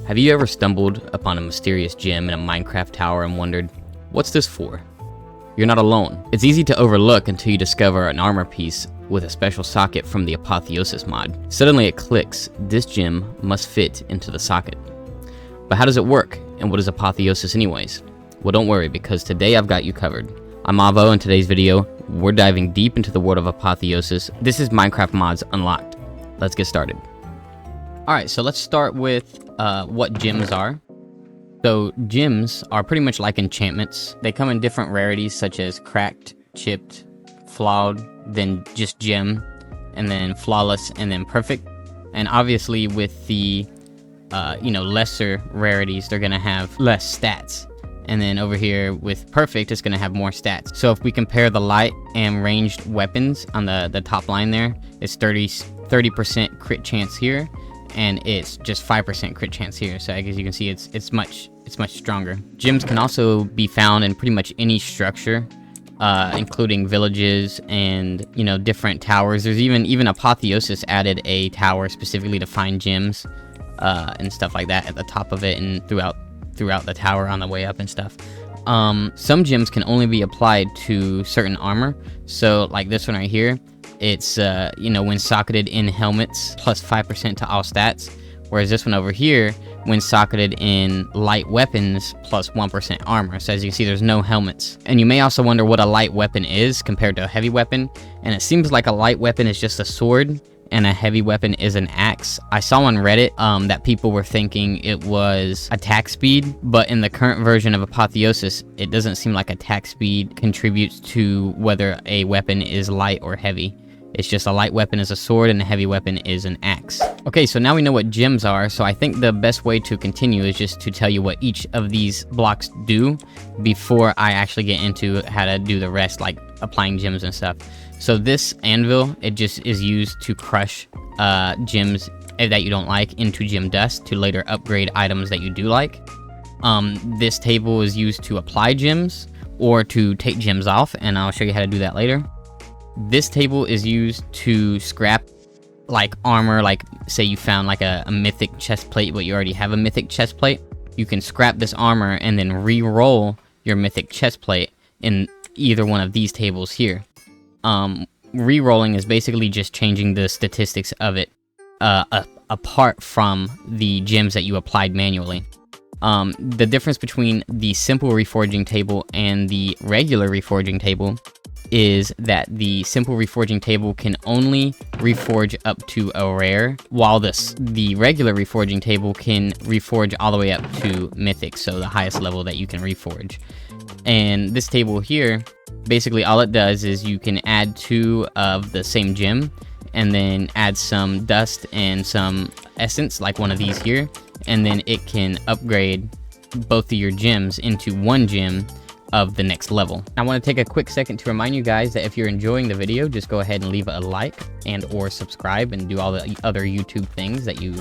Have you ever stumbled upon a mysterious gem in a Minecraft tower and wondered, what's this for? You're not alone. It's easy to overlook until you discover an armor piece with a special socket from the Apotheosis mod. Suddenly it clicks, this gem must fit into the socket. But how does it work, and what is Apotheosis anyways? Well, don't worry, because today I've got you covered. I'm Avo, and in today's video, we're diving deep into the world of Apotheosis. This is Minecraft Mods Unlocked. Let's get started. Alright, so let's start with what gems are. So gems are pretty much like enchantments. They come in different rarities such as cracked, chipped, flawed, then just gem, and then flawless, and then perfect. And obviously with the lesser rarities, they're gonna have less stats. And then over here with perfect, it's gonna have more stats. So if we compare the light and ranged weapons on the top line there, it's 30% crit chance here, and it's just 5% crit chance here. So as you can see, it's much stronger. Gems can also be found in pretty much any structure, including villages and different towers. There's even Apotheosis added a tower specifically to find gems and stuff like that at the top of it and throughout the tower on the way up and stuff. Some gems can only be applied to certain armor. So like this one right here, it's when socketed in helmets plus 5% to all stats, whereas this one over here, when socketed in light weapons plus 1% armor. So as you can see, there's no helmets. And you may also wonder what a light weapon is compared to a heavy weapon, and it seems like a light weapon is just a sword and a heavy weapon is an axe. I saw on Reddit that people were thinking it was attack speed, but in the current version of Apotheosis, it doesn't seem like attack speed contributes to whether a weapon is light or heavy. It's just a light weapon is a sword and a heavy weapon is an axe. Okay, so now we know what gems are, so I think the best way to continue is just to tell you what each of these blocks do before I actually get into how to do the rest, like applying gems and stuff. So this anvil, it just is used to crush gems that you don't like into gem dust to later upgrade items that you do like. This table is used to apply gems or to take gems off, and I'll show you how to do that later. This table is used to scrap like armor, like say you found like a mythic chest plate, but you already have a mythic chest plate. You can scrap this armor and then re-roll your mythic chest plate in either one of these tables here. Re-rolling is basically just changing the statistics of it apart from the gems that you applied manually. The difference between the simple reforging table and the regular reforging table is that the simple reforging table can only reforge up to a rare, while the regular reforging table can reforge all the way up to mythic, so the highest level that you can reforge. And this table here, basically all it does is you can add 2 of the same gem and then add some dust and some essence, like one of these here, and then it can upgrade both of your gems into 1 gem of the next level. I want to take a quick second to remind you guys that if you're enjoying the video, just go ahead and leave a like and or subscribe and do all the other YouTube things that you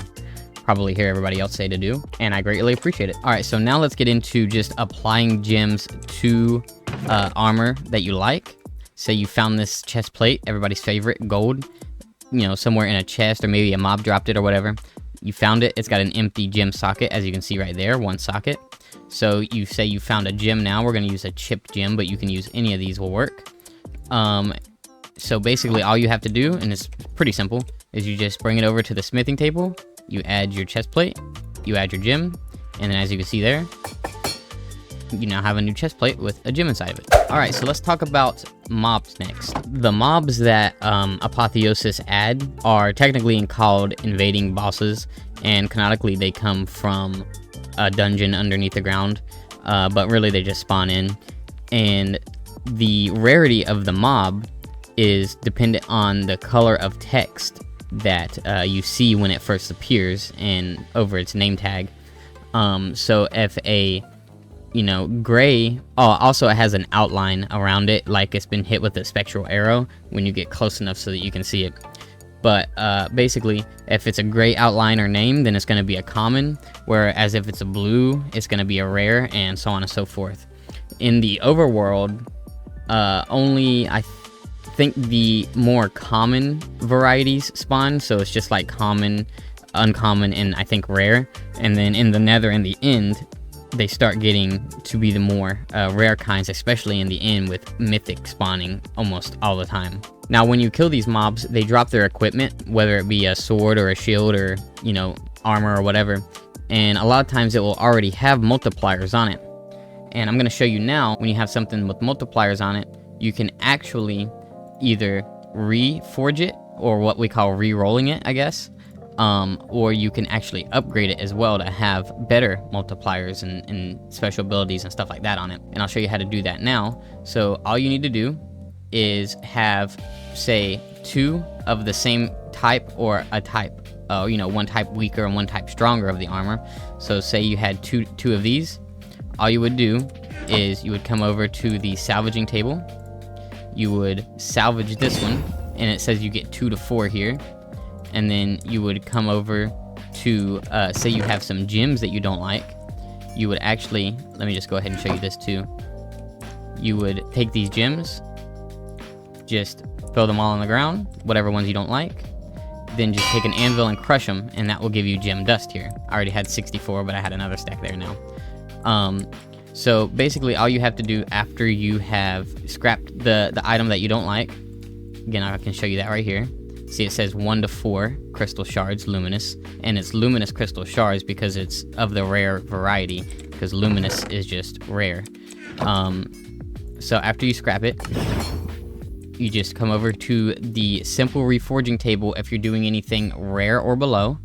probably hear everybody else say to do, and I greatly appreciate it. Alright, so now let's get into just applying gems to armor that you like. Say you found this chest plate, everybody's favorite, gold, somewhere in a chest, or maybe a mob dropped it or whatever. You found it, it's got an empty gem socket, as you can see right there, 1 socket. So you say you found a gem now, we're going to use a chipped gem, but you can use any of these will work. So basically all you have to do, and it's pretty simple, is you just bring it over to the smithing table, you add your chest plate, you add your gem, and then as you can see there, you now have a new chest plate with a gem inside of it. Alright, so let's talk about mobs next. The mobs that Apotheosis add are technically called invading bosses, and canonically they come from a dungeon underneath the ground, but really they just spawn in. And the rarity of the mob is dependent on the color of text that you see when it first appears and over its name tag. So if a gray, also it has an outline around it, like it's been hit with a spectral arrow when you get close enough so that you can see it. But basically, if it's a gray outline or name, then it's going to be a common, whereas if it's a blue, it's going to be a rare, and so on and so forth. In the overworld, only I think the more common varieties spawn, so it's just like common, uncommon and I think rare. And then in the nether and the end, they start getting to be the more rare kinds, especially in the end with mythic spawning almost all the time. Now when you kill these mobs, they drop their equipment, whether it be a sword or a shield or, you know, armor or whatever, and a lot of times it will already have multipliers on it. And I'm going to show you now, when you have something with multipliers on it, you can actually either reforge it, or what we call re-rolling it, I guess, or you can actually upgrade it as well to have better multipliers and special abilities and stuff like that on it. And I'll show you how to do that now. So all you need to do is have, say, 2 of the same type or a type, you know, one type weaker and one type stronger of the armor. So say you had two of these. All you would do is you would come over to the salvaging table. You would salvage this one, and it says you get 2 to 4 here. And then you would come over to, say you have some gems that you don't like. You would actually, let me just go ahead and show you this too. You would take these gems, just throw them all on the ground, whatever ones you don't like. Then just take an anvil and crush them, and that will give you gem dust here. I already had 64, but I had another stack there now. So basically all you have to do after you have scrapped the item that you don't like, again, I can show you that right here. See, it says 1 to 4 crystal shards, luminous, and it's luminous crystal shards because it's of the rare variety, because luminous is just rare. So after you scrap it, you just come over to the simple reforging table if you're doing anything rare or below,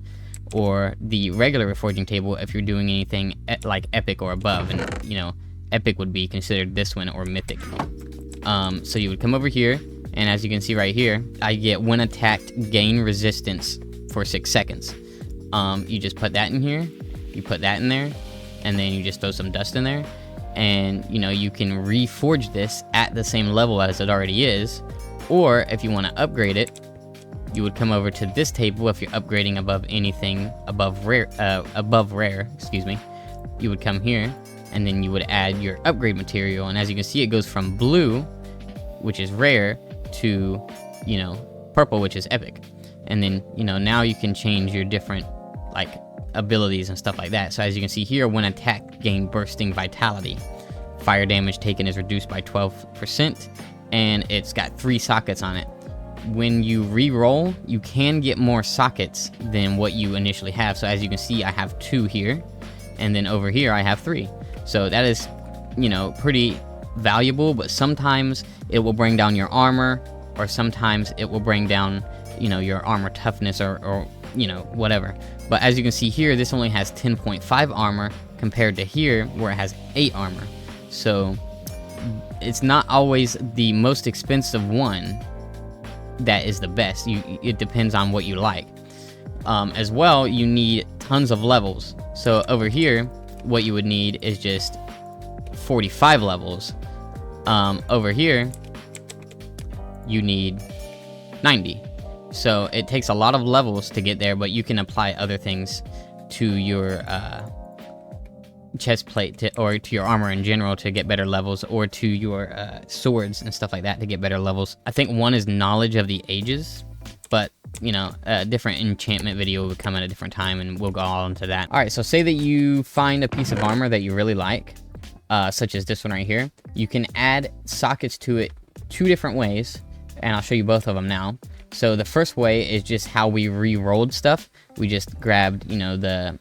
or the regular reforging table if you're doing anything like epic or above, and you know, epic would be considered this one, or mythic. So you would come over here, and as you can see right here, I get when attacked gain resistance for 6 seconds. You just put that in here, you put that in there, and then you just throw some dust in there, and you know, you can reforge this at the same level as it already is. Or if you want to upgrade it, you would come over to this table if you're upgrading above anything above rare, excuse me. You would come here, and then you would add your upgrade material, and as you can see, it goes from blue, which is rare, to, you know, purple, which is epic. And then, you know, now you can change your different like abilities and stuff like that. So as you can see here, when attacked, gain bursting vitality. Fire damage taken is reduced by 12%, and it's got 3 sockets on it. When you re-roll, you can get more sockets than what you initially have. So as you can see, I have 2 here, and then over here I have 3. So that is, you know, pretty valuable, but sometimes it will bring down your armor, or sometimes it will bring down, you know, your armor toughness, or you know, whatever. But as you can see here, this only has 10.5 armor compared to here where it has 8 armor. So it's not always the most expensive one that is the best. It depends on what you like. As well, you need tons of levels. So over here, what you would need is just 45 levels. Over here, you need 90. So it takes a lot of levels to get there, but you can apply other things to your chest plate or to your armor in general to get better levels, or to your swords and stuff like that to get better levels. I think one is knowledge of the ages, but you know, a different enchantment video will come at a different time, and we'll go all into that. All right, so say that you find a piece of armor that you really like, such as this one right here. You can add sockets to it 2 different ways, and I'll show you both of them now. So the first way is just how we re-rolled stuff. We just grabbed, you know, the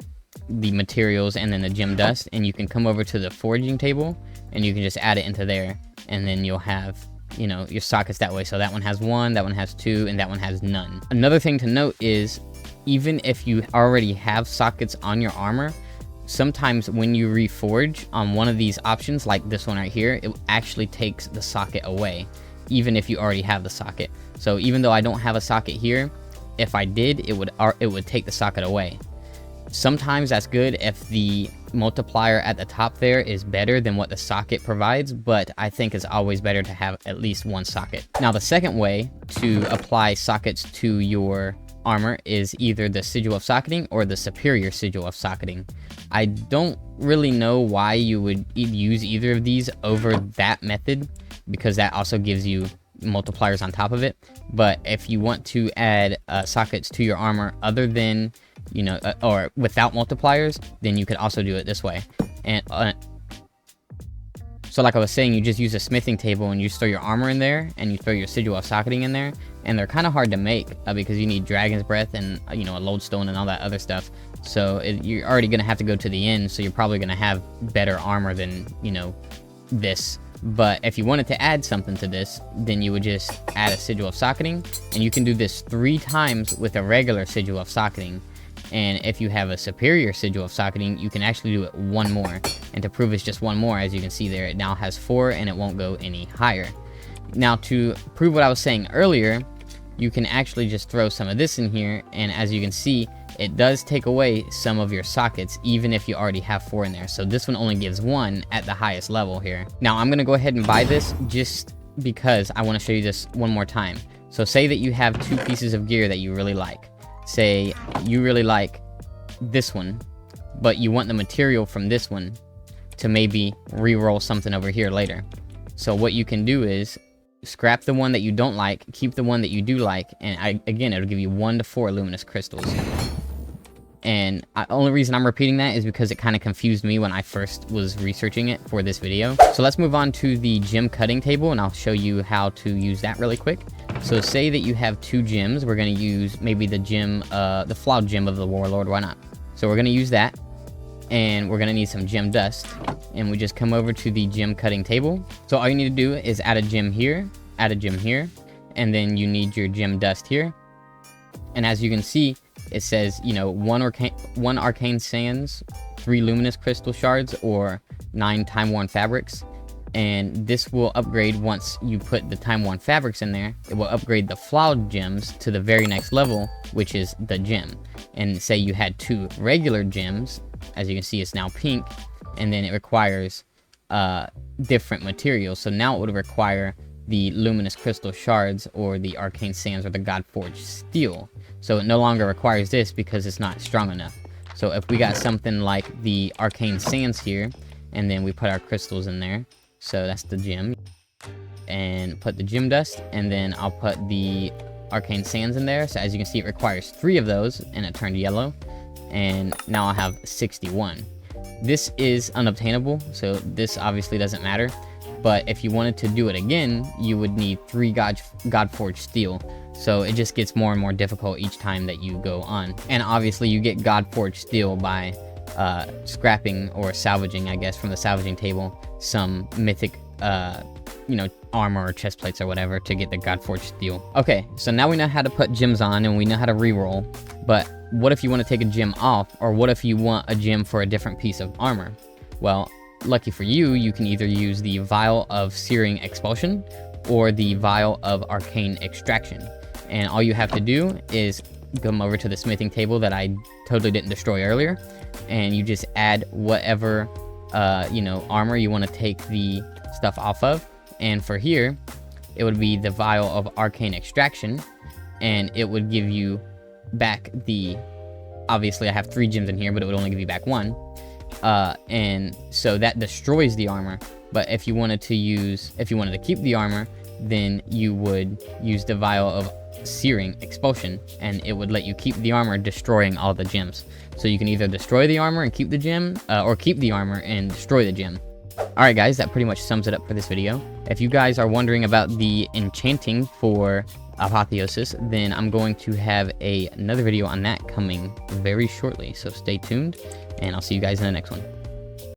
materials and then the gem dust, and you can come over to the forging table and you can just add it into there, and then you'll have, you know, your sockets that way. So that one has 1, that one has 2, and that one has none. Another thing to note is, even if you already have sockets on your armor, sometimes when you reforge on one of these options, like this one right here, it actually takes the socket away, even if you already have the socket. So even though I don't have a socket here, if I did, it would take the socket away. Sometimes that's good if the multiplier at the top there is better than what the socket provides, but I think it's always better to have at least 1 socket. Now the second way to apply sockets to your armor is either the sigil of socketing or the superior sigil of socketing. I don't really know why you would use either of these over that method, because that also gives you multipliers on top of it. But if you want to add sockets to your armor other than you know, or without multipliers, then you could also do it this way. And so like I was saying, you just use a smithing table and you throw your armor in there and you throw your sigil of socketing in there, and they're kind of hard to make because you need dragon's breath and you know, a lodestone and all that other stuff. So you're already gonna have to go to the end, so you're probably gonna have better armor than, you know, this. But if you wanted to add something to this, then you would just add a sigil of socketing, and you can do this 3 times with a regular sigil of socketing. And if you have a superior sigil of socketing, you can actually do it 1 more. And to prove it's just 1 more, as you can see there, it now has 4 and it won't go any higher. Now to prove what I was saying earlier, you can actually just throw some of this in here, and as you can see, it does take away some of your sockets even if you already have 4 in there. So this one only gives 1 at the highest level here. Now I'm gonna go ahead and buy this just because I want to show you this one more time. So say that you have 2 pieces of gear that you really like. Say you really like this one, but you want the material from this one to maybe re-roll something over here later. So what you can do is scrap the one that you don't like, keep the one that you do like, and again, it'll give you 1 to 4 luminous crystals. And the only reason I'm repeating that is because it kind of confused me when I first was researching it for this video. So let's move on to the gem cutting table, and I'll show you how to use that really quick. So say that you have 2 gems. We're going to use maybe the gem, the flawed gem of the warlord, why not? So we're going to use that, and we're going to need some gem dust, and we just come over to the gem cutting table. So all you need to do is add a gem here, add a gem here, and then you need your gem dust here. And as you can see, it says, you know, 1 arcane sands, 3 luminous crystal shards, or 9 time-worn fabrics. And this will upgrade once you put the time-worn fabrics in there. It will upgrade the flawed gems to the very next level, which is the gem. And say you had 2 regular gems, as you can see, it's now pink, and then it requires different materials. So now it would require the luminous crystal shards, or the arcane sands, or the godforged steel. So it no longer requires this because it's not strong enough. So if we got something like the arcane sands here, and then we put our crystals in there, so that's the gem, and put the gem dust, and then I'll put the arcane sands in there. So as you can see, it requires 3 of those, and it turned yellow, and now I have 61. This is unobtainable, so this obviously doesn't matter. But if you wanted to do it again, you would need 3 godforged steel. So it just gets more and more difficult each time that you go on. And obviously you get godforged steel by scrapping or salvaging, I guess, from the salvaging table, some mythic, you know, armor or chest plates or whatever to get the godforged steel. Okay, so now we know how to put gems on and we know how to reroll. But what if you want to take a gem off, or what if you want a gem for a different piece of armor? Well, lucky for you, you can either use the vial of searing expulsion or the vial of arcane extraction. And all you have to do is come over to the smithing table that I totally didn't destroy earlier, and you just add whatever you know, armor you want to take the stuff off of. And for here, it would be the vial of arcane extraction, and it would give you back the, obviously I have 3 gems in here, but it would only give you back 1. And so that destroys the armor. But if you wanted to keep the armor, then you would use the vial of searing expulsion, and it would let you keep the armor, destroying all the gems. So you can either destroy the armor and keep the gem, or keep the armor and destroy the gem. Alright guys, that pretty much sums it up for this video. If you guys are wondering about the enchanting for Apotheosis, then I'm going to have another video on that coming very shortly. So stay tuned, and I'll see you guys in the next one.